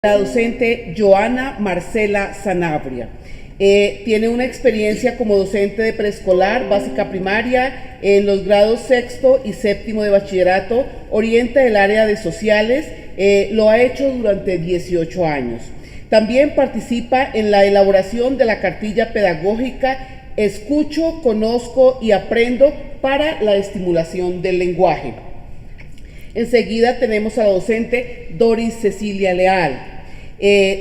la docente Joana Marcela Sanabria. Tiene una experiencia como docente de preescolar, básica primaria, en los grados sexto y séptimo de bachillerato, orienta el área de sociales, lo ha hecho durante 18 años. También participa en la elaboración de la cartilla pedagógica Escucho, Conozco y Aprendo para la estimulación del lenguaje. Enseguida tenemos a la docente Doris Cecilia Leal,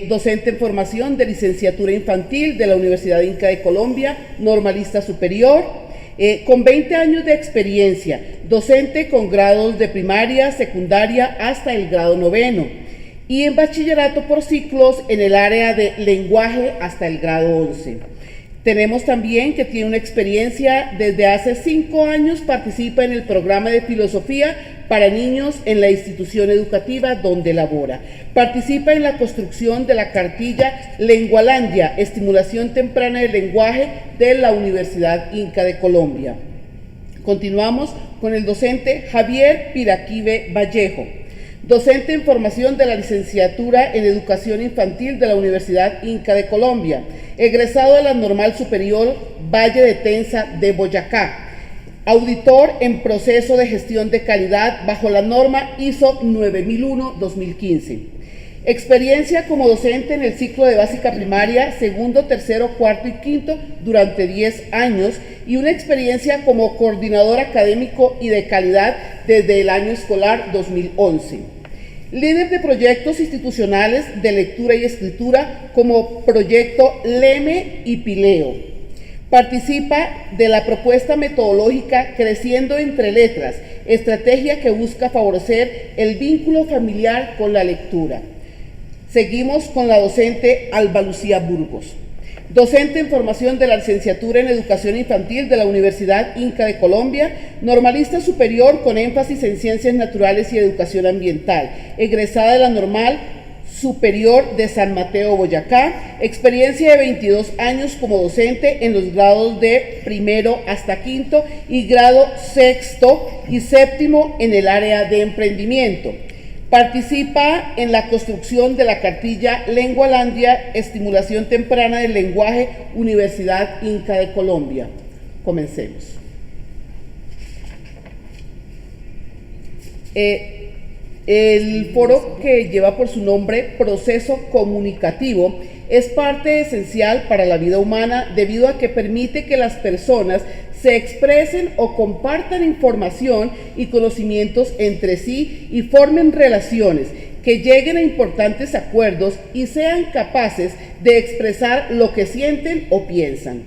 docente en formación de licenciatura infantil de la Universidad Inca de Colombia, normalista superior, con 20 años de experiencia, docente con grados de primaria, secundaria hasta el grado 9 y en bachillerato por ciclos en el área de lenguaje hasta el grado 11. Tenemos también que tiene una experiencia desde hace 5 años, participa en el programa de filosofía para niños en la institución educativa donde labora. Participa en la construcción de la cartilla Lengualandia, estimulación temprana del lenguaje de la Universidad Inca de Colombia. Continuamos con el docente Javier Piraquive Vallejo, docente en formación de la licenciatura en Educación Infantil de la Universidad Inca de Colombia, egresado de la Normal Superior Valle de Tensa de Boyacá, auditor en proceso de gestión de calidad bajo la norma ISO 9001-2015. Experiencia como docente en el ciclo de básica primaria, segundo, tercero, cuarto y quinto durante 10 años y una experiencia como coordinador académico y de calidad desde el año escolar 2011. Líder de proyectos institucionales de lectura y escritura como proyecto LEME y Pileo. Participa de la propuesta metodológica Creciendo entre Letras, estrategia que busca favorecer el vínculo familiar con la lectura. Seguimos con la docente Alba Lucía Burgos, docente en formación de la licenciatura en Educación Infantil de la Universidad Inca de Colombia, normalista superior con énfasis en Ciencias Naturales y Educación Ambiental, egresada de la Normal Superior de San Mateo, Boyacá, experiencia de 22 años como docente en los grados de primero hasta quinto y grado sexto y séptimo en el área de emprendimiento. Participa en la construcción de la cartilla Lengualandia, estimulación temprana del lenguaje, Universidad Inca de Colombia. Comencemos. El foro que lleva por su nombre Proceso Comunicativo es parte esencial para la vida humana debido a que permite que las personas se expresen o compartan información y conocimientos entre sí y formen relaciones, que lleguen a importantes acuerdos y sean capaces de expresar lo que sienten o piensan,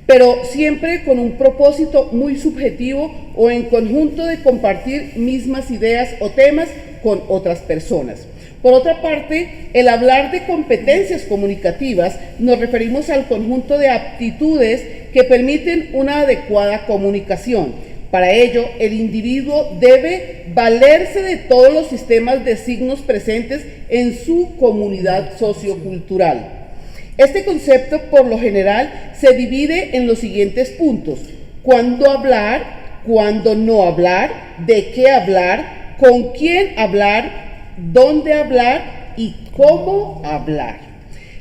pero siempre con un propósito muy subjetivo o en conjunto de compartir mismas ideas o temas con otras personas. Por otra parte, el hablar de competencias comunicativas nos referimos al conjunto de aptitudes que permiten una adecuada comunicación. Para ello, el individuo debe valerse de todos los sistemas de signos presentes en su comunidad sociocultural. Este concepto, por lo general, se divide en los siguientes puntos: cuándo hablar, cuándo no hablar, de qué hablar, con quién hablar, dónde hablar y cómo hablar.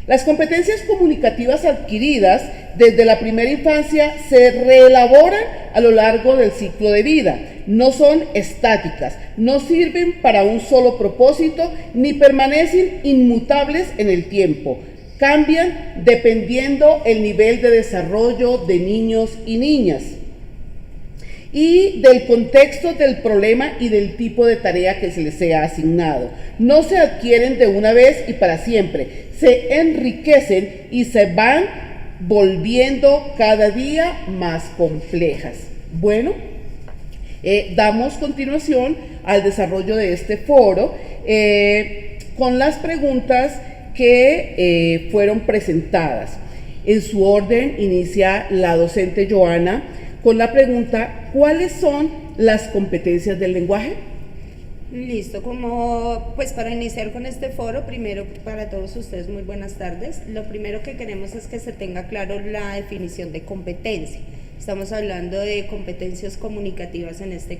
Las competencias comunicativas adquiridas desde la primera infancia se reelaboran a lo largo del ciclo de vida. No son estáticas, no sirven para un solo propósito ni permanecen inmutables en el tiempo. Cambian dependiendo el nivel de desarrollo de niños y niñas y del contexto del problema y del tipo de tarea que se les sea asignado. No se adquieren de una vez y para siempre, se enriquecen y se van volviendo cada día más complejas. Bueno, damos continuación al desarrollo de este foro con las preguntas que fueron presentadas. En su orden inicia la docente Joana con la pregunta: ¿cuáles son las competencias del lenguaje? Listo, pues para iniciar con este foro, primero para todos ustedes muy buenas tardes. Lo primero que queremos es que se tenga claro la definición de competencia. Estamos hablando de competencias comunicativas en este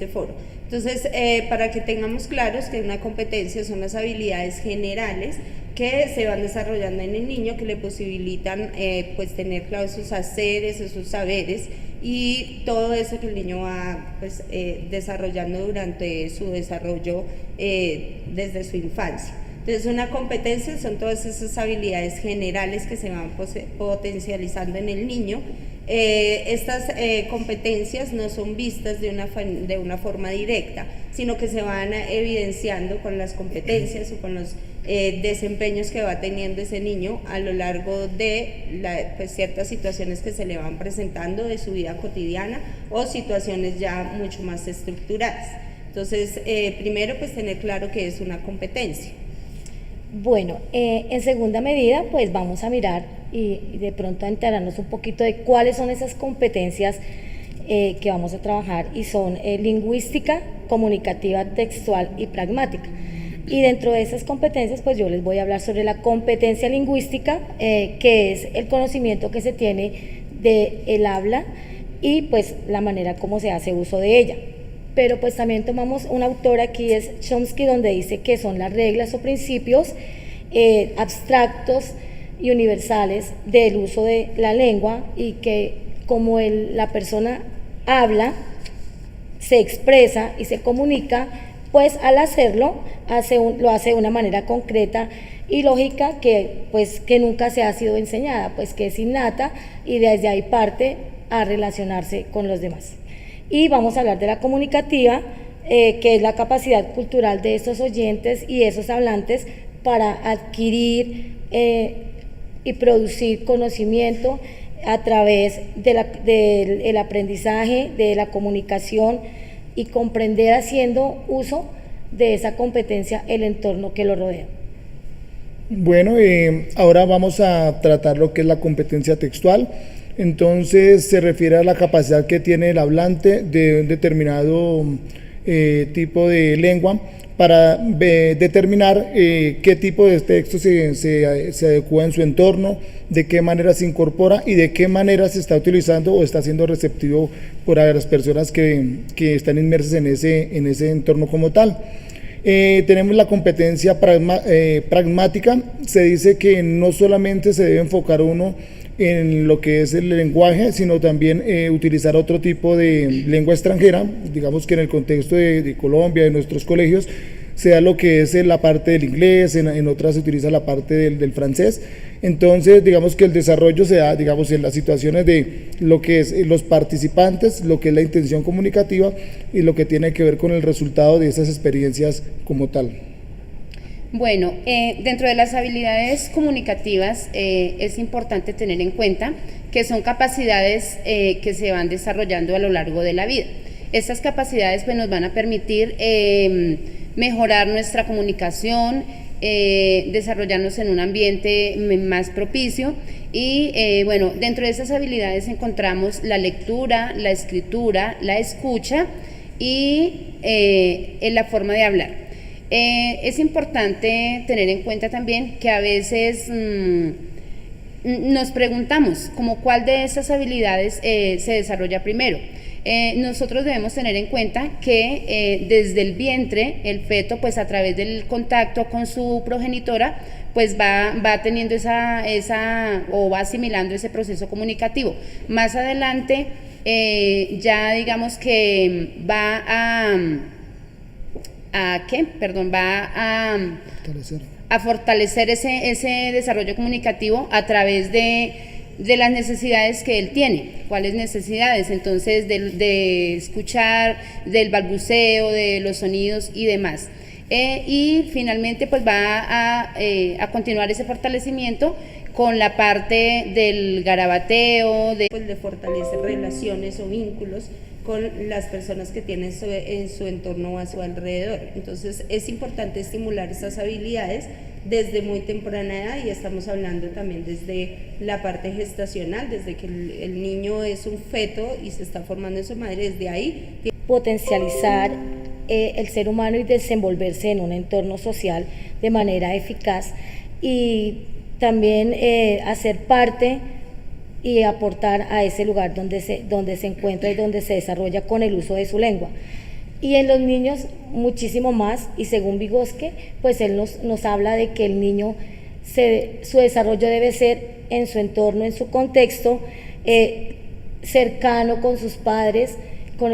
foro. Entonces, para que tengamos claros que una competencia son las habilidades generales que se van desarrollando en el niño, que le posibilitan pues tener claros sus haceres, sus saberes y todo eso que el niño va pues, desarrollando durante su desarrollo desde su infancia. Entonces, una competencia son todas esas habilidades generales que se van potencializando en el niño. Estas competencias no son vistas de una forma directa, sino que se van evidenciando con las competencias o con los desempeños que va teniendo ese niño a lo largo de pues, ciertas situaciones que se le van presentando de su vida cotidiana o situaciones ya mucho más estructuradas. Entonces, primero pues tener claro qué es una competencia. Bueno, en segunda medida, pues vamos a mirar y de pronto a enterarnos un poquito de cuáles son esas competencias que vamos a trabajar, y son lingüística, comunicativa, textual y pragmática. Y dentro de esas competencias, pues yo les voy a hablar sobre la competencia lingüística, que es el conocimiento que se tiene del habla y pues la manera como se hace uso de ella. Pero pues también tomamos un autor aquí, es Chomsky, donde dice que son las reglas o principios abstractos y universales del uso de la lengua, y que como la persona habla, se expresa y se comunica, pues al hacerlo lo hace de una manera concreta y lógica que nunca se ha sido enseñada, pues que es innata, y desde ahí parte a relacionarse con los demás. Y vamos a hablar de la comunicativa, que es la capacidad cultural de estos oyentes y esos hablantes para adquirir y producir conocimiento a través del aprendizaje, de la comunicación, y comprender haciendo uso de esa competencia el entorno que lo rodea. Bueno, ahora vamos a tratar lo que es la competencia textual. Entonces se refiere a la capacidad que tiene el hablante de un determinado tipo de lengua para determinar qué tipo de texto se adecua en su entorno, de qué manera se incorpora y de qué manera se está utilizando o está siendo receptivo por las personas que están inmersas en ese entorno como tal. Tenemos la competencia pragmática. Se dice que no solamente se debe enfocar uno en lo que es el lenguaje, sino también utilizar otro tipo de lengua extranjera. Digamos que en el contexto de Colombia, de nuestros colegios, se da lo que es la parte del inglés, en otras se utiliza la parte del francés. Entonces, digamos que el desarrollo se da, digamos, en las situaciones de lo que es los participantes, lo que es la intención comunicativa y lo que tiene que ver con el resultado de esas experiencias como tal. Bueno, dentro de las habilidades comunicativas es importante tener en cuenta que son capacidades que se van desarrollando a lo largo de la vida. Estas capacidades pues, nos van a permitir mejorar nuestra comunicación, desarrollarnos en un ambiente más propicio y bueno, dentro de esas habilidades encontramos la lectura, la escritura, la escucha y la forma de hablar. Es importante tener en cuenta también que a veces nos preguntamos como cuál de esas habilidades se desarrolla primero. Nosotros debemos tener en cuenta que desde el vientre el feto pues a través del contacto con su progenitora pues va teniendo o va asimilando ese proceso comunicativo. Más adelante ya digamos que va a fortalecer ese desarrollo comunicativo a través de las necesidades que él tiene. ¿Cuáles necesidades? Entonces, de escuchar, del balbuceo, de los sonidos y demás. Y finalmente, pues va a continuar ese fortalecimiento con la parte del garabateo, de fortalecer relaciones o vínculos con las personas que tienen en su entorno o a su alrededor. Entonces es importante estimular esas habilidades desde muy temprana edad, y estamos hablando también desde la parte gestacional, desde que el niño es un feto y se está formando en su madre, desde ahí. Potencializar el ser humano y desenvolverse en un entorno social de manera eficaz, y también hacer parte y aportar a ese lugar donde se encuentra y donde se desarrolla con el uso de su lengua. Y en los niños muchísimo más, y según Vygotsky, pues él nos habla de que el niño, su desarrollo debe ser en su entorno, en su contexto, cercano con sus padres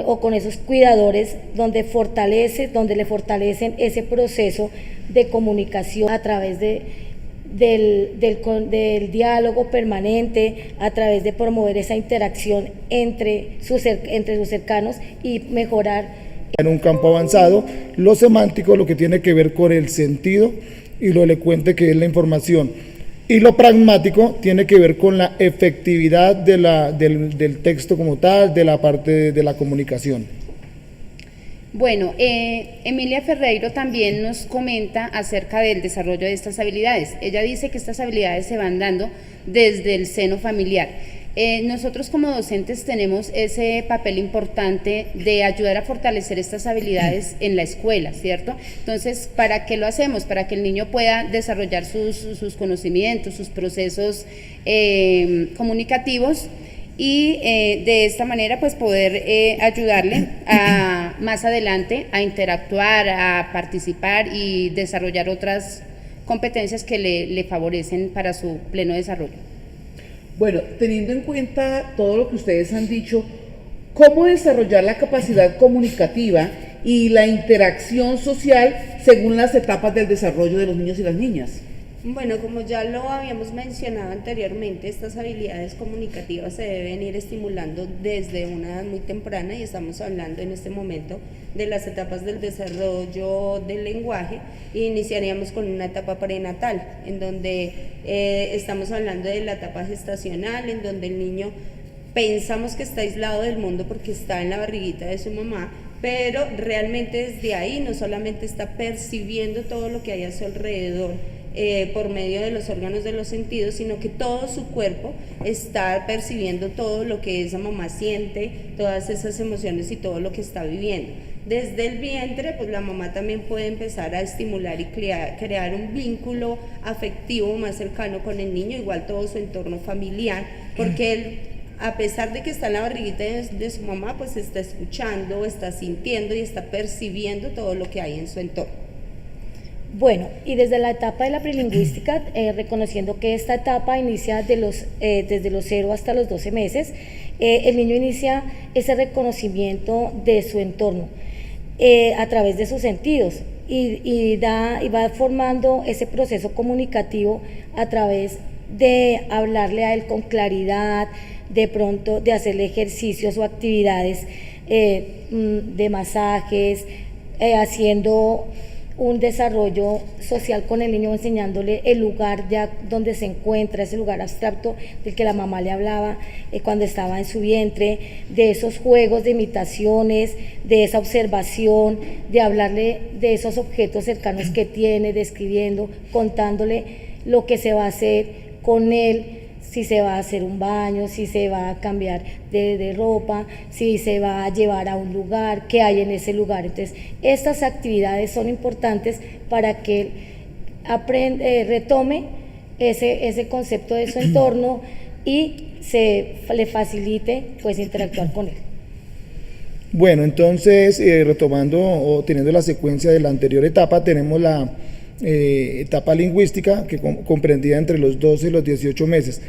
o con esos cuidadores, donde le fortalecen ese proceso de comunicación a través del diálogo permanente, a través de promover esa interacción entre sus cercanos y mejorar. En un campo avanzado, lo semántico, lo que tiene que ver con el sentido y lo elocuente que es la información. Y lo pragmático tiene que ver con la efectividad del texto como tal, de la parte de la comunicación. Bueno, Emilia Ferreiro también nos comenta acerca del desarrollo de estas habilidades. Ella dice que estas habilidades se van dando desde el seno familiar. Nosotros como docentes tenemos ese papel importante de ayudar a fortalecer estas habilidades en la escuela, ¿cierto? Entonces, ¿para qué lo hacemos? Para que el niño pueda desarrollar sus conocimientos, sus procesos comunicativos y de esta manera pues poder ayudarle más adelante a interactuar, a participar y desarrollar otras competencias que le favorecen para su pleno desarrollo. Bueno, teniendo en cuenta todo lo que ustedes han dicho, ¿cómo desarrollar la capacidad comunicativa y la interacción social según las etapas del desarrollo de los niños y las niñas? Bueno, como ya lo habíamos mencionado anteriormente, estas habilidades comunicativas se deben ir estimulando desde una edad muy temprana, y estamos hablando en este momento de las etapas del desarrollo del lenguaje, e iniciaríamos con una etapa prenatal, en donde estamos hablando de la etapa gestacional, en donde el niño pensamos que está aislado del mundo porque está en la barriguita de su mamá, pero realmente desde ahí no solamente está percibiendo todo lo que hay a su alrededor, por medio de los órganos de los sentidos, sino que todo su cuerpo está percibiendo todo lo que esa mamá siente, todas esas emociones y todo lo que está viviendo. Desde el vientre, pues la mamá también puede empezar a estimular y crear un vínculo afectivo más cercano con el niño, igual todo su entorno familiar, porque él, a pesar de que está en la barriguita de su mamá, pues está escuchando, está sintiendo y está percibiendo todo lo que hay en su entorno. Bueno, y desde la etapa de la prilingüística, reconociendo que esta etapa inicia desde los 0 hasta los 12 meses, el niño inicia ese reconocimiento de su entorno a través de sus sentidos y va formando ese proceso comunicativo a través de hablarle a él con claridad, de pronto de hacerle ejercicios o actividades de masajes, haciendo un desarrollo social con el niño, enseñándole el lugar ya donde se encuentra, ese lugar abstracto del que la mamá le hablaba cuando estaba en su vientre, de esos juegos de imitaciones, de esa observación, de hablarle de esos objetos cercanos que tiene, describiendo, contándole lo que se va a hacer con él, si se va a hacer un baño, si se va a cambiar de ropa, si se va a llevar a un lugar, qué hay en ese lugar. Entonces, estas actividades son importantes para que él retome ese concepto de su entorno y le facilite pues interactuar con él. Bueno, entonces, retomando o teniendo la secuencia de la anterior etapa, tenemos la etapa lingüística que comprendía entre los 12 y los 18 meses.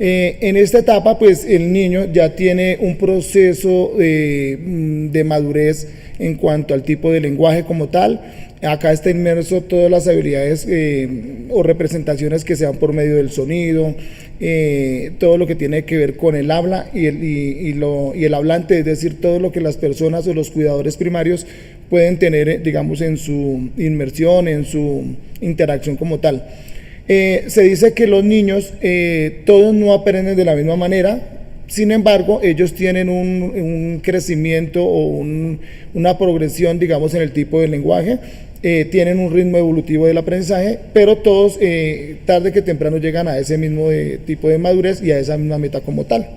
En esta etapa, pues el niño ya tiene un proceso de madurez en cuanto al tipo de lenguaje como tal. Acá está inmerso todas las habilidades o representaciones que se dan por medio del sonido, todo lo que tiene que ver con el habla y el hablante, es decir, todo lo que las personas o los cuidadores primarios pueden tener, digamos, en su inmersión, en su interacción como tal. Se dice que los niños, todos no aprenden de la misma manera, sin embargo, ellos tienen un crecimiento o una progresión, digamos, en el tipo de lenguaje, tienen un ritmo evolutivo del aprendizaje, pero todos, tarde que temprano, llegan a ese mismo tipo de madurez y a esa misma meta como tal.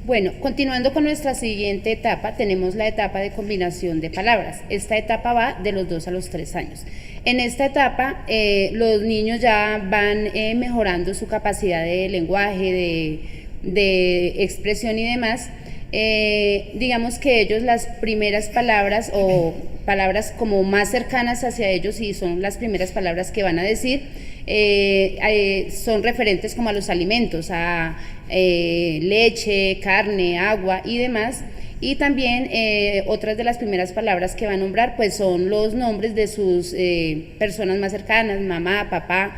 Bueno, continuando con nuestra siguiente etapa, tenemos la etapa de combinación de palabras. Esta etapa va de los 2 a los 3 años. En esta etapa, los niños ya van mejorando su capacidad de lenguaje, de de expresión y demás, digamos que ellos las primeras palabras o palabras como más cercanas hacia ellos y son las primeras palabras que van a decir, son referentes como a los alimentos, a leche, carne, agua y demás. Y también otras de las primeras palabras que va a nombrar pues son los nombres de sus personas más cercanas, mamá, papá,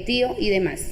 tío y demás.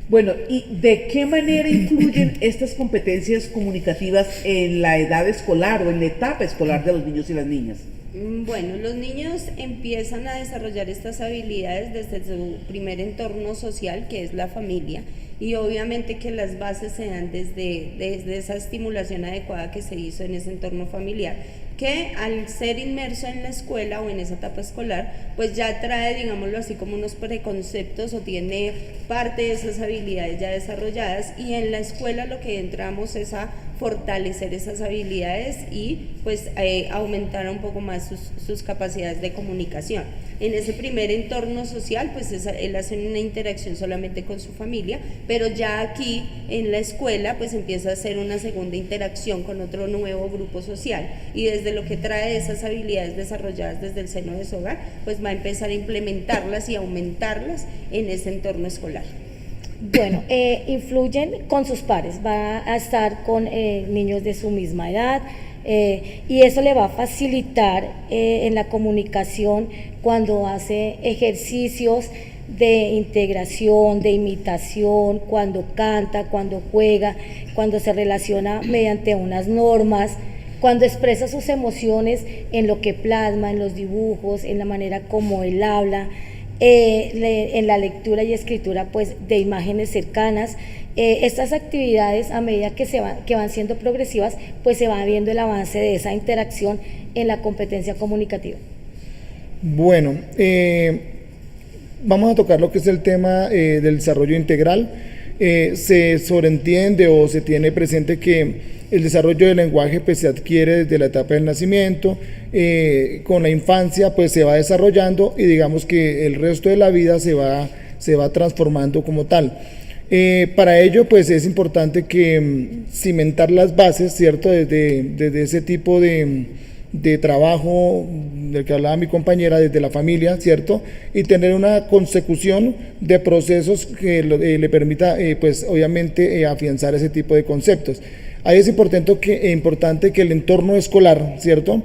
Bueno, ¿y de qué manera influyen estas competencias comunicativas en la edad escolar o en la etapa escolar de los niños y las niñas? Bueno, los niños empiezan a desarrollar estas habilidades desde su primer entorno social, que es la familia, y obviamente que las bases se dan desde esa estimulación adecuada que se hizo en ese entorno familiar, que al ser inmerso en la escuela o en esa etapa escolar, pues ya trae, digámoslo así, como unos preconceptos o tiene parte de esas habilidades ya desarrolladas, y en la escuela lo que entramos es a fortalecer esas habilidades y pues aumentar un poco más sus capacidades de comunicación. En ese primer entorno social, pues él hace una interacción solamente con su familia, pero ya aquí en la escuela pues empieza a hacer una segunda interacción con otro nuevo grupo social, y desde lo que trae esas habilidades desarrolladas desde el seno de su hogar, pues va a empezar a implementarlas y aumentarlas en ese entorno escolar. Bueno, influyen con sus pares, va a estar con niños de su misma edad, y eso le va a facilitar en la comunicación cuando hace ejercicios de integración, de imitación, cuando canta, cuando juega, cuando se relaciona mediante unas normas, cuando expresa sus emociones en lo que plasma, en los dibujos, en la manera como él habla, en la lectura y escritura pues de imágenes cercanas. Estas actividades, a medida que van siendo progresivas, pues se va viendo el avance de esa interacción en la competencia comunicativa. Bueno, vamos a tocar lo que es el tema del desarrollo integral. Se sobreentiende o se tiene presente que el desarrollo del lenguaje pues se adquiere desde la etapa del nacimiento, con la infancia pues se va desarrollando y digamos que el resto de la vida se va transformando como tal. Para ello pues es importante que cimentar las bases, ¿cierto? Desde ese tipo de trabajo del que hablaba mi compañera, desde la familia, ¿cierto? Y tener una consecución de procesos que le permita, pues obviamente, afianzar ese tipo de conceptos. Ahí es importante que el entorno escolar, ¿cierto?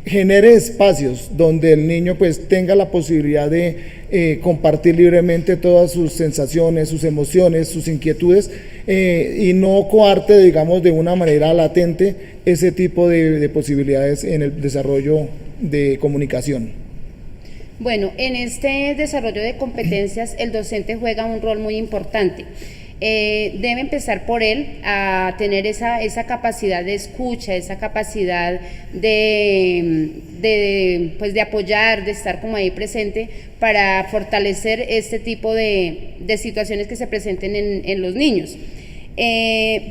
Genere espacios donde el niño pues tenga la posibilidad de compartir libremente todas sus sensaciones, sus emociones, sus inquietudes, y no coarte, digamos, de una manera latente ese tipo de posibilidades en el desarrollo de comunicación. Bueno, en este desarrollo de competencias el docente juega un rol muy importante. Debe empezar por él a tener esa capacidad de escucha, esa capacidad de apoyar, de estar como ahí presente para fortalecer este tipo de situaciones que se presenten en los niños.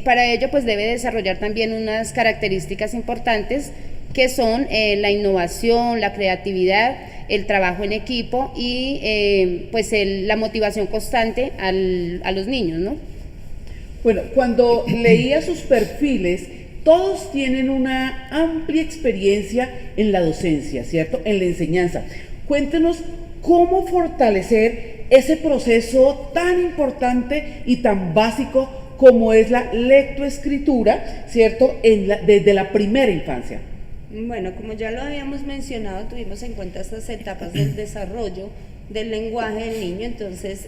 Para ello pues debe desarrollar también unas características importantes que son la innovación, la creatividad, el trabajo en equipo y la motivación constante a los niños, ¿no? Bueno, cuando leía sus perfiles, todos tienen una amplia experiencia en la docencia, ¿cierto? En la enseñanza. Cuéntenos cómo fortalecer ese proceso tan importante y tan básico como es la lectoescritura, ¿cierto? Desde la primera infancia. Bueno, como ya lo habíamos mencionado, tuvimos en cuenta estas etapas del desarrollo del lenguaje del niño. Entonces,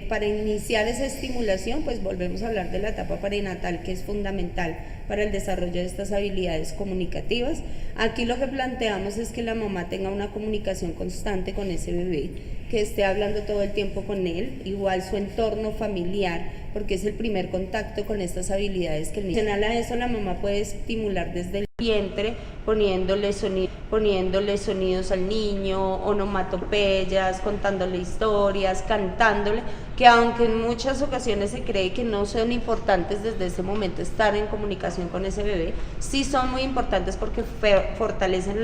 para iniciar esa estimulación, pues volvemos a hablar de la etapa perinatal, que es fundamental para el desarrollo de estas habilidades comunicativas. Aquí lo que planteamos es que la mamá tenga una comunicación constante con ese bebé, que esté hablando todo el tiempo con él, igual su entorno familiar, porque es el primer contacto con estas habilidades que el niño. Adicional a eso, la mamá puede estimular desde el vientre, poniéndole sonidos al niño, onomatopeyas, contándole historias, cantándole, que aunque en muchas ocasiones se cree que no son importantes desde ese momento estar en comunicación con ese bebé, sí son muy importantes porque fortalecen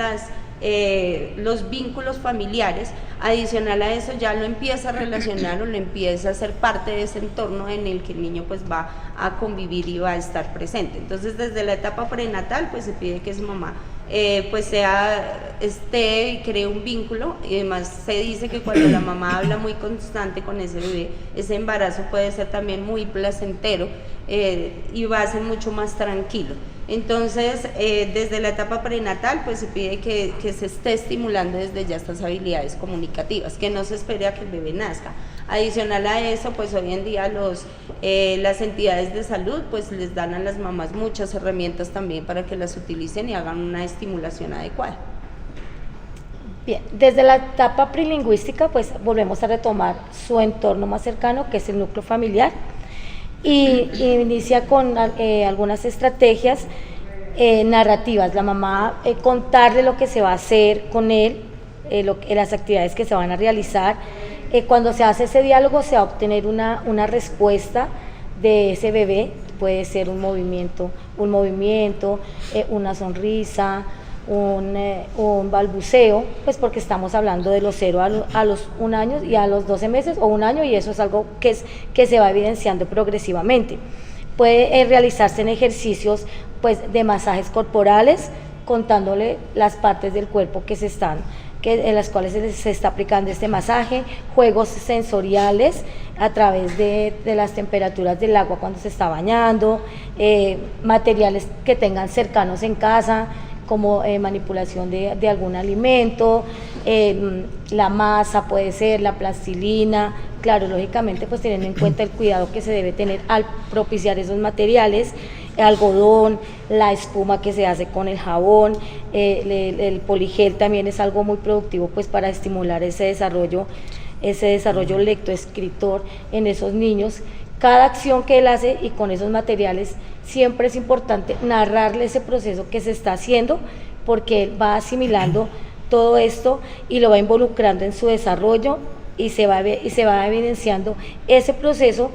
los vínculos familiares. Adicional a eso ya lo empieza a relacionar o lo empieza a ser parte de ese entorno en el que el niño pues va a convivir y va a estar presente. Entonces desde la etapa prenatal pues se pide que su mamá pues esté y cree un vínculo, y además se dice que cuando la mamá habla muy constante con ese bebé, ese embarazo puede ser también muy placentero y va a ser mucho más tranquilo. Entonces, desde la etapa prenatal, pues se pide que se esté estimulando desde ya estas habilidades comunicativas, que no se espere a que el bebé nazca. Adicional a eso, pues hoy en día las entidades de salud pues les dan a las mamás muchas herramientas también para que las utilicen y hagan una estimulación adecuada. Bien, desde la etapa prilingüística, pues volvemos a retomar su entorno más cercano, que es el núcleo familiar, y inicia con algunas estrategias narrativas. La mamá contarle lo que se va a hacer con él, las actividades que se van a realizar. Cuando se hace ese diálogo se va a obtener una respuesta de ese bebé, puede ser un movimiento, una sonrisa, un balbuceo, pues porque estamos hablando de los 0 a los 1 año y a los 12 meses o 1 año, y eso es algo que se va evidenciando progresivamente. Puede realizarse en ejercicios pues de masajes corporales, contándole las partes del cuerpo en las cuales se está aplicando este masaje, juegos sensoriales a través de las temperaturas del agua cuando se está bañando, materiales que tengan cercanos en casa, como manipulación de algún alimento, la masa puede ser, la plastilina, claro, lógicamente pues teniendo en cuenta el cuidado que se debe tener al propiciar esos materiales, el algodón, la espuma que se hace con el jabón, el poligel también es algo muy productivo pues para estimular ese desarrollo lectoescritor en esos niños. Cada acción que él hace y con esos materiales siempre es importante narrarle ese proceso que se está haciendo, porque él va asimilando todo esto y lo va involucrando en su desarrollo y se va evidenciando ese proceso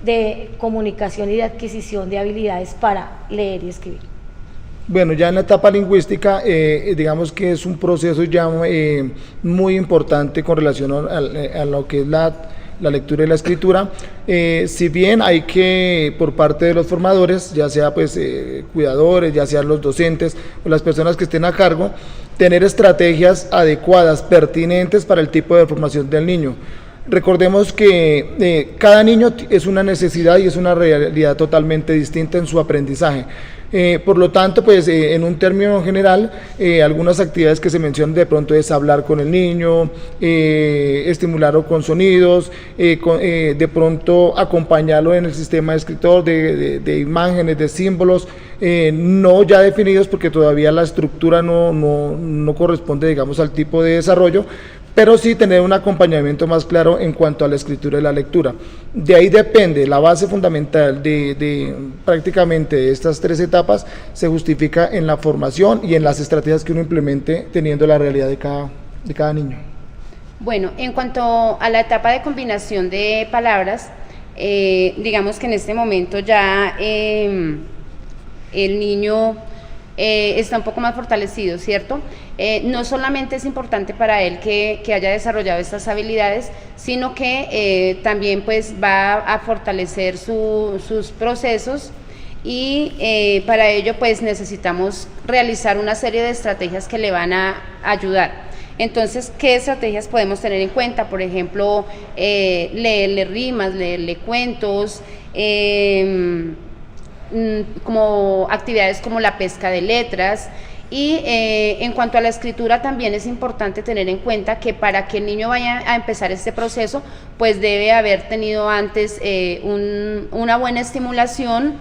de comunicación y de adquisición de habilidades para leer y escribir. Bueno, ya en la etapa lingüística, digamos que es un proceso ya muy importante con relación a lo que es la lectura y la escritura. Si bien hay que, por parte de los formadores, ya sea pues cuidadores, ya sean los docentes o las personas que estén a cargo, tener estrategias adecuadas, pertinentes para el tipo de formación del niño. Recordemos que cada niño es una necesidad y es una realidad totalmente distinta en su aprendizaje. Por lo tanto, pues en un término general, algunas actividades que se mencionan de pronto es hablar con el niño, estimularlo con sonidos, de pronto acompañarlo en el sistema de escritor de imágenes, de símbolos, no ya definidos porque todavía la estructura no corresponde, digamos, al tipo de desarrollo, pero sí tener un acompañamiento más claro en cuanto a la escritura y la lectura. De ahí depende, la base fundamental de prácticamente de estas 3 etapas se justifica en la formación y en las estrategias que uno implemente teniendo la realidad de cada niño. Bueno, en cuanto a la etapa de combinación de palabras, digamos que en este momento ya el niño está un poco más fortalecido, ¿cierto? No solamente es importante para él que haya desarrollado estas habilidades, sino que también pues va a fortalecer sus procesos y para ello pues necesitamos realizar una serie de estrategias que le van a ayudar. Entonces, ¿qué estrategias podemos tener en cuenta? Por ejemplo, leerle rimas, leerle cuentos, como actividades como la pesca de letras. Y en cuanto a la escritura también es importante tener en cuenta que para que el niño vaya a empezar este proceso pues debe haber tenido antes una buena estimulación,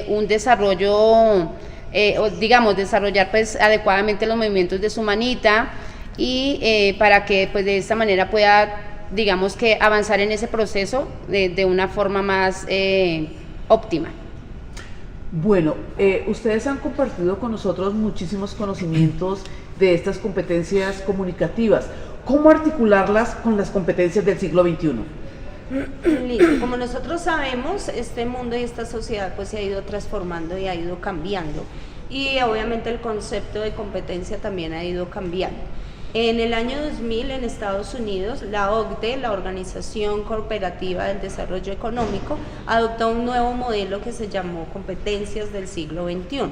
un desarrollo, o digamos desarrollar pues adecuadamente los movimientos de su manita y para que pues de esta manera pueda, digamos, que avanzar en ese proceso de una forma más óptima. Bueno, ustedes han compartido con nosotros muchísimos conocimientos de estas competencias comunicativas. ¿Cómo articularlas con las competencias del siglo XXI? Listo. Como nosotros sabemos, este mundo y esta sociedad pues se ha ido transformando y ha ido cambiando. y obviamente el concepto de competencia también ha ido cambiando. En el año 2000 en Estados Unidos, la OCDE, la Organización Cooperativa del Desarrollo Económico, adoptó un nuevo modelo que se llamó competencias del siglo XXI.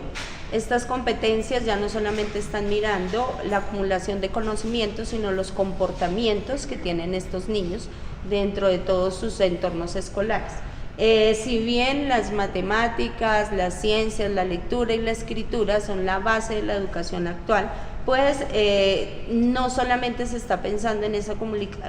Estas competencias ya no solamente están mirando la acumulación de conocimientos, sino los comportamientos que tienen estos niños dentro de todos sus entornos escolares. Si bien las matemáticas, las ciencias, la lectura y la escritura son la base de la educación actual, pues no solamente se está pensando en esa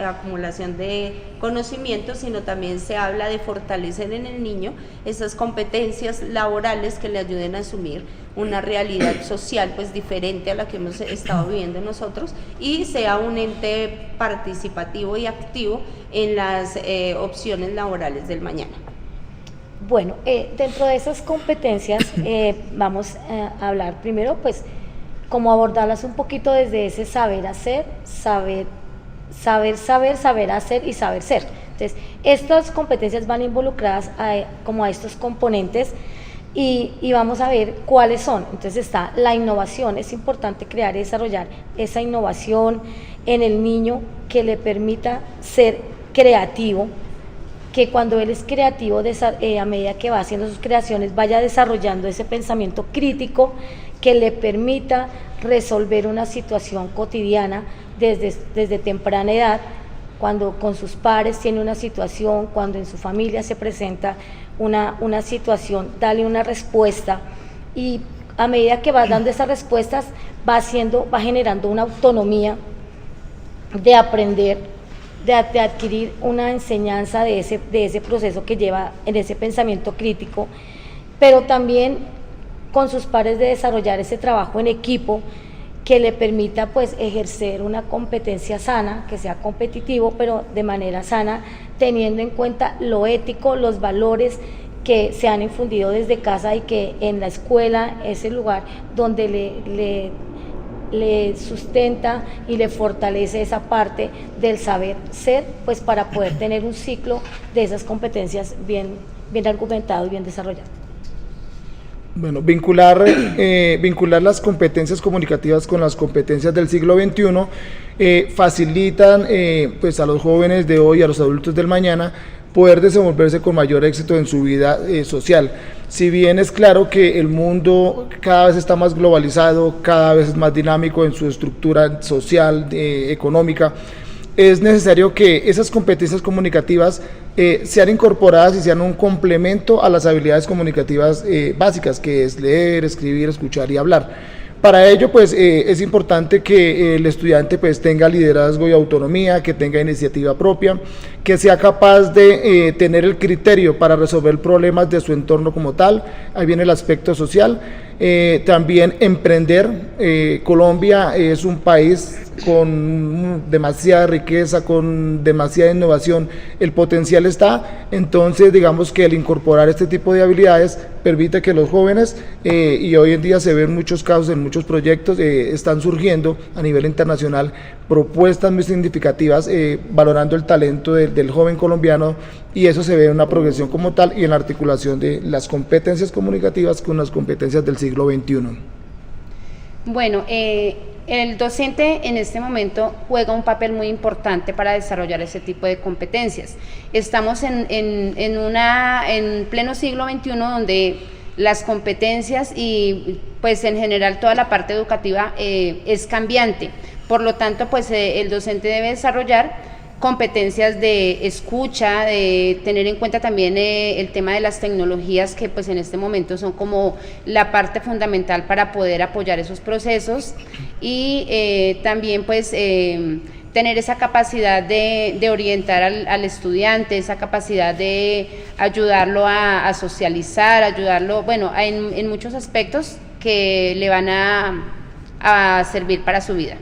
acumulación de conocimientos, sino también se habla de fortalecer en el niño esas competencias laborales que le ayuden a asumir una realidad social pues diferente a la que hemos estado viviendo nosotros y sea un ente participativo y activo en las opciones laborales del mañana. Bueno, dentro de esas competencias vamos a hablar primero pues cómo abordarlas un poquito desde ese saber hacer, saber hacer y saber ser. Entonces, estas competencias van involucradas como a estos componentes y vamos a ver cuáles son. Entonces está la innovación, es importante crear y desarrollar esa innovación en el niño que le permita ser creativo, que cuando él es creativo, a medida que va haciendo sus creaciones, vaya desarrollando ese pensamiento crítico que le permita resolver una situación cotidiana desde temprana edad, cuando con sus pares tiene una situación, cuando en su familia se presenta una situación, darle una respuesta y a medida que va dando esas respuestas va generando una autonomía de aprender, de adquirir una enseñanza de ese proceso que lleva en ese pensamiento crítico, pero también con sus pares de desarrollar ese trabajo en equipo que le permita pues ejercer una competencia sana, que sea competitivo, pero de manera sana, teniendo en cuenta lo ético, los valores que se han infundido desde casa y que en la escuela es el lugar donde le sustenta y le fortalece esa parte del saber ser, pues para poder tener un ciclo de esas competencias bien argumentado y bien desarrollado. Bueno, vincular las competencias comunicativas con las competencias del siglo XXI facilitan pues a los jóvenes de hoy, a los adultos del mañana, poder desenvolverse con mayor éxito en su vida social. Si bien es claro que el mundo cada vez está más globalizado, cada vez es más dinámico en su estructura social, económica, es necesario que esas competencias comunicativas sean incorporadas y sean un complemento a las habilidades comunicativas básicas, que es leer, escribir, escuchar y hablar. Para ello, pues, es importante que el estudiante pues, tenga liderazgo y autonomía, que tenga iniciativa propia, que sea capaz de tener el criterio para resolver problemas de su entorno como tal. Ahí viene el aspecto social. También emprender. Colombia es un país con demasiada riqueza, con demasiada innovación, el potencial está, entonces digamos que el incorporar este tipo de habilidades permite que los jóvenes, y hoy en día se ven muchos casos en muchos proyectos, están surgiendo a nivel internacional propuestas muy significativas valorando el talento del joven colombiano, y eso se ve en una progresión como tal y en la articulación de las competencias comunicativas con las competencias del siglo XXI. Una El docente en este momento juega un papel muy importante para desarrollar ese tipo de competencias. Estamos en pleno siglo XXI donde las competencias y pues en general toda la parte educativa es cambiante. Por lo tanto, pues el docente debe desarrollar competencias de escucha, de tener en cuenta también el tema de las tecnologías que pues en este momento son como la parte fundamental para poder apoyar esos procesos y también pues tener esa capacidad de orientar al estudiante, esa capacidad de ayudarlo a socializar, ayudarlo, bueno, en muchos aspectos que le van a servir para su vida.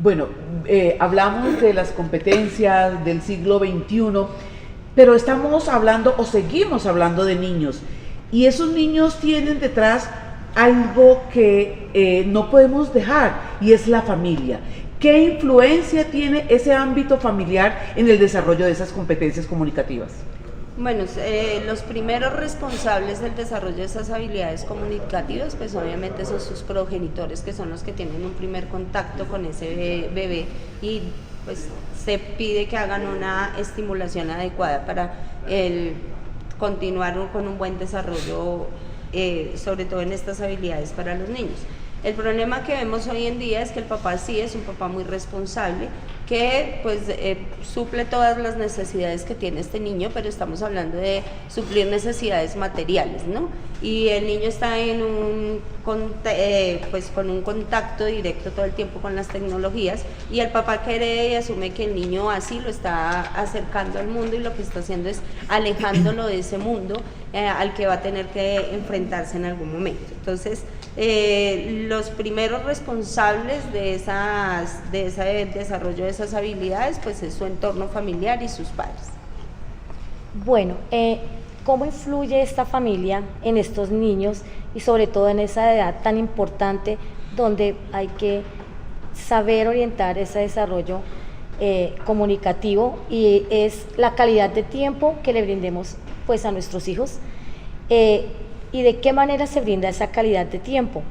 Bueno, hablamos de las competencias del siglo XXI, pero estamos hablando o seguimos hablando de niños, y esos niños tienen detrás algo que no podemos dejar, y es la familia. ¿Qué influencia tiene ese ámbito familiar en el desarrollo de esas competencias comunicativas? Bueno, los primeros responsables del desarrollo de esas habilidades comunicativas, pues obviamente son sus progenitores, que son los que tienen un primer contacto con ese bebé, y pues se pide que hagan una estimulación adecuada para continuar con un buen desarrollo, sobre todo en estas habilidades para los niños. El problema que vemos hoy en día es que el papá sí es un papá muy responsable, que pues suple todas las necesidades que tiene este niño, pero estamos hablando de suplir necesidades materiales, ¿no? Y el niño está pues con un contacto directo todo el tiempo con las tecnologías, y el papá cree y asume que el niño así lo está acercando al mundo, y lo que está haciendo es alejándolo de ese mundo al que va a tener que enfrentarse en algún momento. Entonces, los primeros responsables de ese desarrollo de esas habilidades, pues es su entorno familiar y sus padres. Bueno, ¿cómo influye esta familia en estos niños y sobre todo en esa edad tan importante donde hay que saber orientar ese desarrollo comunicativo, y es la calidad de tiempo que le brindemos pues a nuestros hijos? ¿Y de qué manera se brinda esa calidad de tiempo?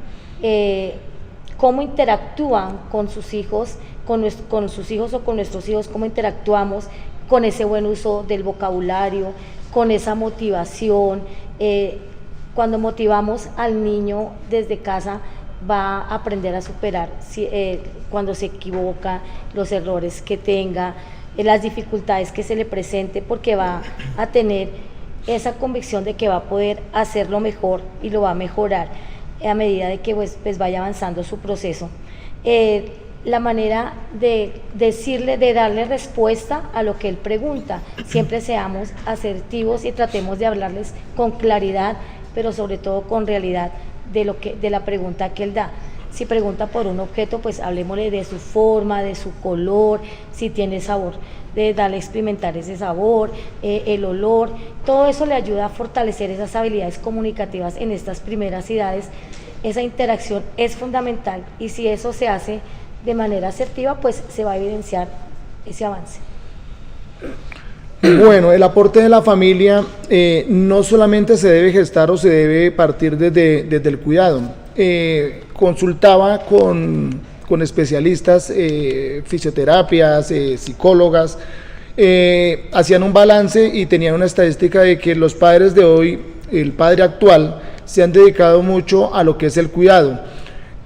¿Cómo interactúan con sus hijos, con sus hijos o con nuestros hijos? ¿Cómo interactuamos con ese buen uso del vocabulario, con esa motivación? Cuando motivamos al niño desde casa, va a aprender a superar cuando se equivoca, los errores que tenga, las dificultades que se le presente, porque va a tener esa convicción de que va a poder hacerlo mejor y lo va a mejorar a medida de que pues vaya avanzando su proceso. La manera de decirle, de darle respuesta a lo que él pregunta, siempre seamos asertivos y tratemos de hablarles con claridad, pero sobre todo con realidad de la pregunta que él da. Si pregunta por un objeto, pues hablemosle de su forma, de su color, si tiene sabor, de darle a experimentar ese sabor, el olor. Todo eso le ayuda a fortalecer esas habilidades comunicativas en estas primeras edades. Esa interacción es fundamental, y si eso se hace de manera asertiva, pues se va a evidenciar ese avance. Bueno, el aporte de la familia no solamente se debe gestar o se debe partir desde el cuidado. Consultaba con especialistas, fisioterapias, psicólogas, hacían un balance y tenían una estadística de que los padres de hoy, el padre actual, se han dedicado mucho a lo que es el cuidado.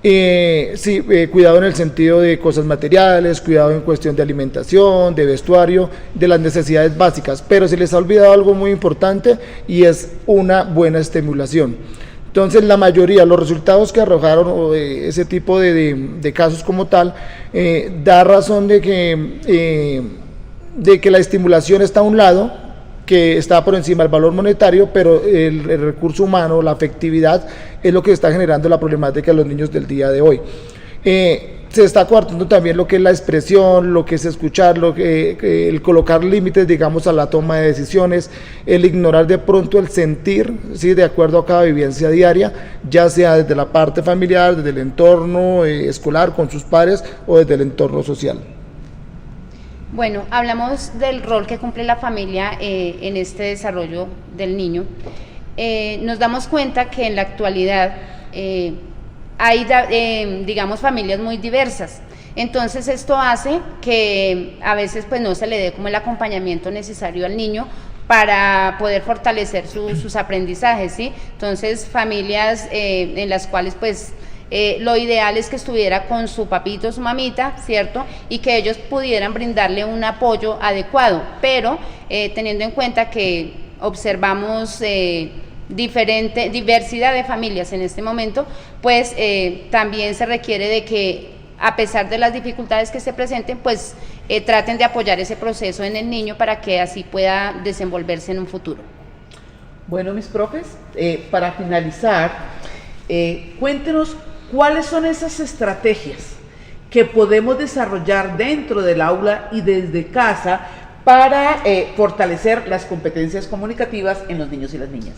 Cuidado en el sentido de cosas materiales, cuidado en cuestión de alimentación, de vestuario, de las necesidades básicas, pero se les ha olvidado algo muy importante, y es una buena estimulación. Entonces, la mayoría, los resultados que arrojaron ese tipo de casos como tal, da razón de que la estimulación está a un lado, que está por encima del valor monetario, pero el recurso humano, la afectividad, es lo que está generando la problemática de los niños del día de hoy. Se está coartando también lo que es la expresión, lo que es escuchar, el colocar límites, digamos, a la toma de decisiones, el ignorar de pronto el sentir, ¿sí?, de acuerdo a cada vivencia diaria, ya sea desde la parte familiar, desde el entorno escolar con sus padres, o desde el entorno social. Bueno, hablamos del rol que cumple la familia en este desarrollo del niño. Nos damos cuenta que en la actualidad hay, digamos, familias muy diversas. Entonces esto hace que a veces pues no se le dé como el acompañamiento necesario al niño para poder fortalecer sus aprendizajes, ¿sí? Entonces, familias en las cuales pues lo ideal es que estuviera con su papito, su mamita, ¿cierto? Y que ellos pudieran brindarle un apoyo adecuado, pero teniendo en cuenta que observamos diversidad de familias en este momento, pues también se requiere de que, a pesar de las dificultades que se presenten, pues traten de apoyar ese proceso en el niño para que así pueda desenvolverse en un futuro. Bueno, mis profes, para finalizar, cuéntenos cuáles son esas estrategias que podemos desarrollar dentro del aula y desde casa para fortalecer las competencias comunicativas en los niños y las niñas.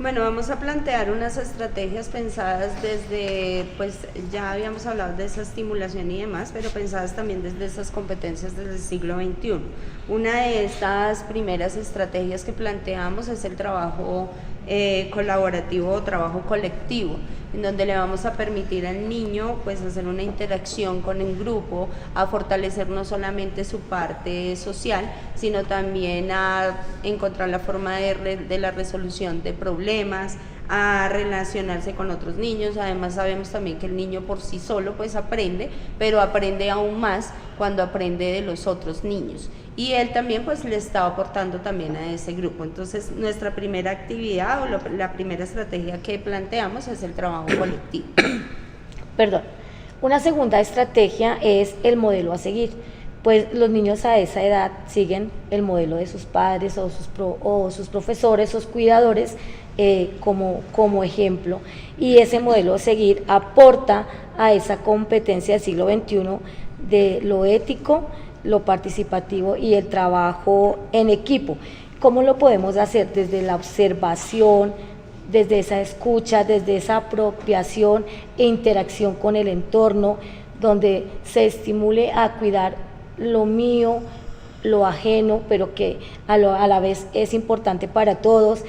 Bueno, vamos a plantear unas estrategias pensadas desde, pues ya habíamos hablado de esa estimulación y demás, pero pensadas también desde esas competencias del siglo XXI. Una de estas primeras estrategias que planteamos es el trabajo colaborativo o trabajo colectivo, en donde le vamos a permitir al niño pues hacer una interacción con el grupo, a fortalecer no solamente su parte social, sino también a encontrar la forma de la resolución de problemas, a relacionarse con otros niños. Además sabemos también que el niño por sí solo pues aprende, pero aprende aún más cuando aprende de los otros niños, y él también pues le está aportando también a ese grupo. Entonces nuestra primera actividad o la primera estrategia que planteamos es el trabajo colectivo. Perdón. Una segunda estrategia es el modelo a seguir. Pues los niños a esa edad siguen el modelo de sus padres o sus profesores, sus cuidadores, como ejemplo, y ese modelo a seguir aporta a esa competencia del siglo XXI de lo ético, lo participativo y el trabajo en equipo. ¿Cómo lo podemos hacer? Desde la observación, desde esa escucha, desde esa apropiación e interacción con el entorno, donde se estimule a cuidar lo mío, lo ajeno, pero que a la vez es importante para todos,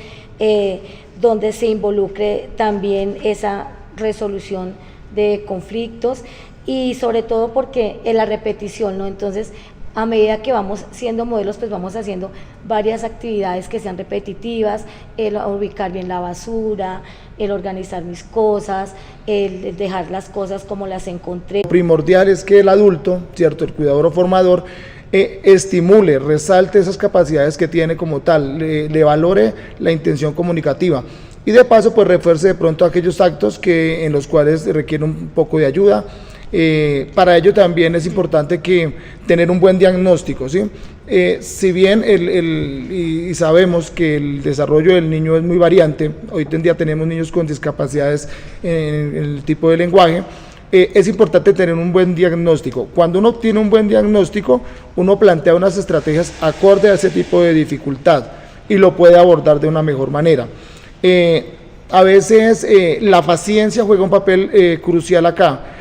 donde se involucre también esa resolución de conflictos, y sobre todo porque en la repetición, ¿no? Entonces, a medida que vamos siendo modelos, pues vamos haciendo varias actividades que sean repetitivas, el ubicar bien la basura, el organizar mis cosas, el dejar las cosas como las encontré. Lo primordial es que el adulto, ¿cierto?, el cuidador o formador, estimule, resalte esas capacidades que tiene como tal, le valore la intención comunicativa, y de paso pues refuerce de pronto aquellos actos en los cuales requiere un poco de ayuda. Para ello también es importante tener un buen diagnóstico, ¿sí? Si bien y sabemos que el desarrollo del niño es muy variante, hoy en día tenemos niños con discapacidades en el tipo de lenguaje, es importante tener un buen diagnóstico. Cuando uno tiene un buen diagnóstico, uno plantea unas estrategias acorde a ese tipo de dificultad y lo puede abordar de una mejor manera. A veces la paciencia juega un papel crucial acá.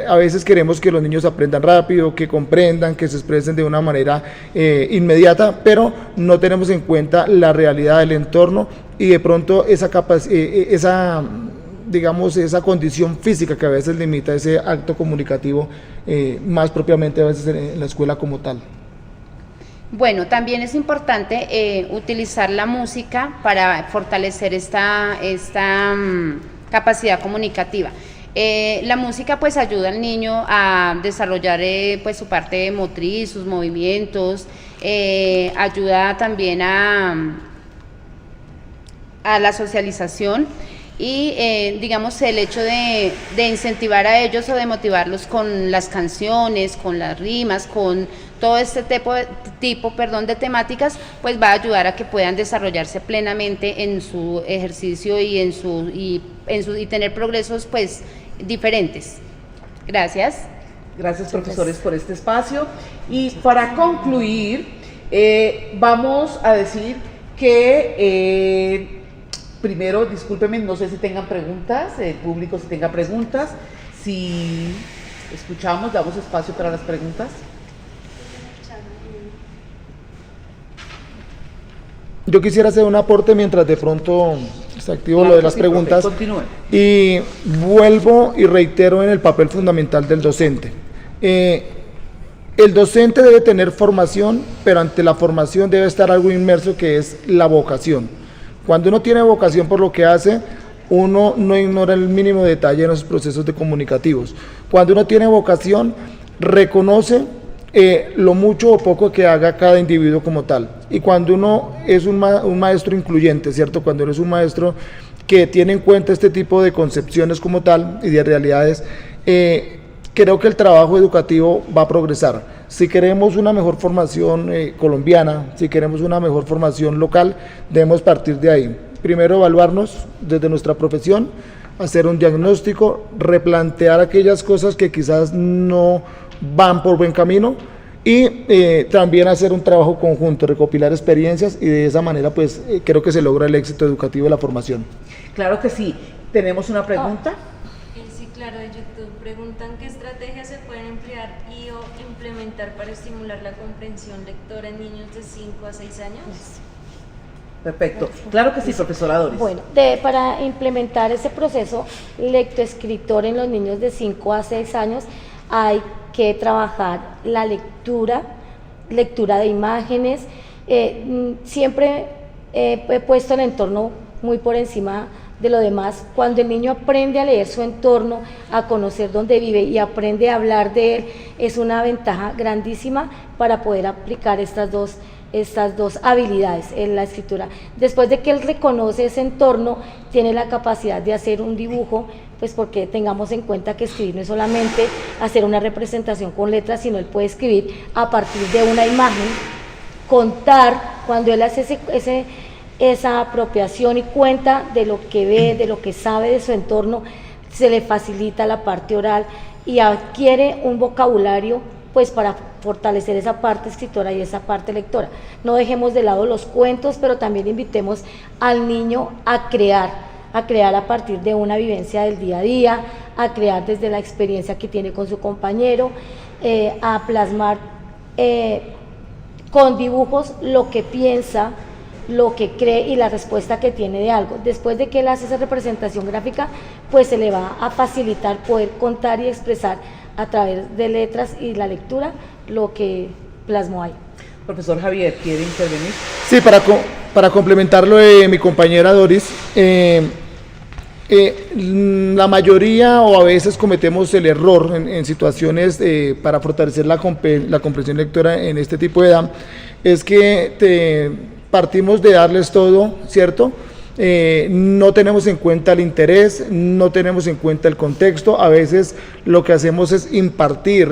A veces queremos que los niños aprendan rápido, que comprendan, que se expresen de una manera inmediata, pero no tenemos en cuenta la realidad del entorno y de pronto esa condición física que a veces limita ese acto comunicativo, más propiamente a veces en la escuela como tal. Bueno, también es importante utilizar la música para fortalecer esta capacidad comunicativa. La música pues ayuda al niño a desarrollar pues su parte motriz, sus movimientos, ayuda también a la socialización, y digamos el hecho de incentivar a ellos o de motivarlos con las canciones, con las rimas, con todo este tipo de temáticas, pues va a ayudar a que puedan desarrollarse plenamente en su ejercicio y tener progresos pues diferentes. Gracias. Gracias, profesores, por este espacio. Y para concluir, vamos a decir que primero, discúlpenme, no sé si tengan preguntas, el público si tenga preguntas. Si escuchamos, damos espacio para las preguntas. Yo quisiera hacer un aporte mientras de pronto se activo lo de las preguntas. Continúe. Y vuelvo y reitero en el papel fundamental del docente. El docente debe tener formación, pero ante la formación debe estar algo inmerso, que es la vocación. Cuando uno tiene vocación por lo que hace, uno no ignora el mínimo detalle en los procesos comunicativos. Cuando uno tiene vocación, reconoce lo mucho o poco que haga cada individuo como tal. Y cuando uno es un maestro incluyente, ¿cierto? Cuando uno es un maestro que tiene en cuenta este tipo de concepciones como tal y de realidades, creo que el trabajo educativo va a progresar. Si queremos una mejor formación colombiana, si queremos una mejor formación local, debemos partir de ahí. Primero, evaluarnos desde nuestra profesión, hacer un diagnóstico, replantear aquellas cosas que quizás no van por buen camino, y también hacer un trabajo conjunto, recopilar experiencias y de esa manera pues creo que se logra el éxito educativo de la formación. Claro que sí. ¿Tenemos una pregunta? Sí, claro, de YouTube preguntan qué estrategias se pueden emplear y o implementar para estimular la comprensión lectora en niños de 5 a 6 años. Perfecto. Claro que sí, profesora Doris. Bueno, para implementar ese proceso lectoescritor en los niños de 5 a 6 años hay que trabajar la lectura de imágenes. Siempre he puesto el entorno muy por encima de lo demás. Cuando el niño aprende a leer su entorno, a conocer dónde vive y aprende a hablar de él, es una ventaja grandísima para poder aplicar estas dos habilidades en la escritura. Después de que él reconoce ese entorno, tiene la capacidad de hacer un dibujo, pues porque tengamos en cuenta que escribir no es solamente hacer una representación con letras, sino él puede escribir a partir de una imagen, contar. Cuando él hace esa apropiación y cuenta de lo que ve, de lo que sabe de su entorno, se le facilita la parte oral y adquiere un vocabulario pues para fortalecer esa parte escritora y esa parte lectora. No dejemos de lado los cuentos, pero también invitemos al niño a crear a partir de una vivencia del día a día, a crear desde la experiencia que tiene con su compañero, a plasmar con dibujos lo que piensa, lo que cree y la respuesta que tiene de algo. Después de que él hace esa representación gráfica, pues se le va a facilitar poder contar y expresar a través de letras y la lectura lo que plasmó ahí. Profesor Javier, ¿quiere intervenir? Sí, para complementar lo de mi compañera Doris, la mayoría o a veces cometemos el error en situaciones para fortalecer la comprensión lectora en este tipo de edad, es que partimos de darles todo, ¿cierto? No tenemos en cuenta el interés, no tenemos en cuenta el contexto. A veces lo que hacemos es impartir,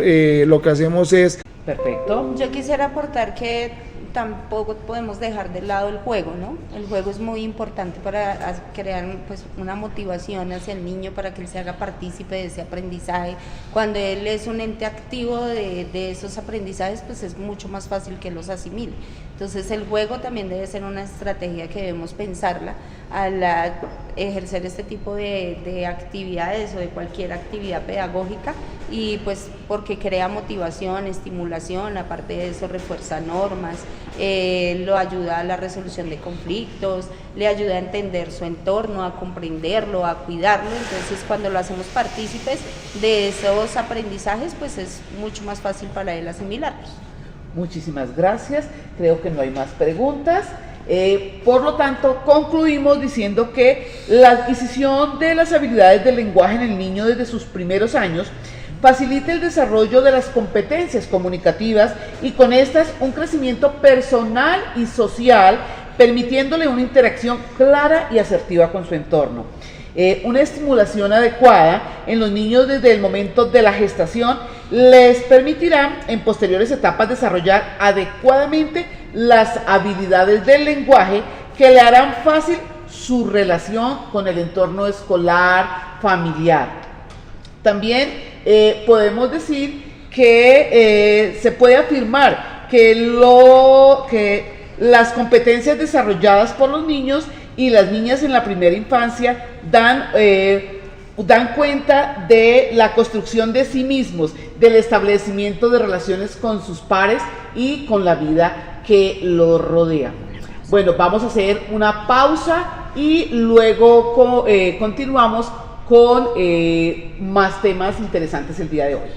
lo que hacemos es... Perfecto. Yo quisiera aportar que tampoco podemos dejar de lado el juego, ¿no? El juego es muy importante para crear pues una motivación hacia el niño para que él se haga partícipe de ese aprendizaje. Cuando él es un ente activo de esos aprendizajes, pues es mucho más fácil que los asimile. Entonces el juego también debe ser una estrategia que debemos pensarla al ejercer este tipo de actividades o de cualquier actividad pedagógica, y pues porque crea motivación, estimulación, aparte de eso refuerza normas, lo ayuda a la resolución de conflictos, le ayuda a entender su entorno, a comprenderlo, a cuidarlo. Entonces cuando lo hacemos partícipes de esos aprendizajes, pues es mucho más fácil para él asimilarlos. Muchísimas gracias. Creo que no hay más preguntas. Por lo tanto, concluimos diciendo que la adquisición de las habilidades del lenguaje en el niño desde sus primeros años facilita el desarrollo de las competencias comunicativas y con estas un crecimiento personal y social, permitiéndole una interacción clara y asertiva con su entorno. Una estimulación adecuada en los niños desde el momento de la gestación les permitirá en posteriores etapas desarrollar adecuadamente las habilidades del lenguaje que le harán fácil su relación con el entorno escolar, familiar. También podemos decir que se puede afirmar que las competencias desarrolladas por los niños y las niñas en la primera infancia dan cuenta de la construcción de sí mismos, del establecimiento de relaciones con sus pares y con la vida que los rodea. Bueno, vamos a hacer una pausa y luego continuamos con más temas interesantes el día de hoy.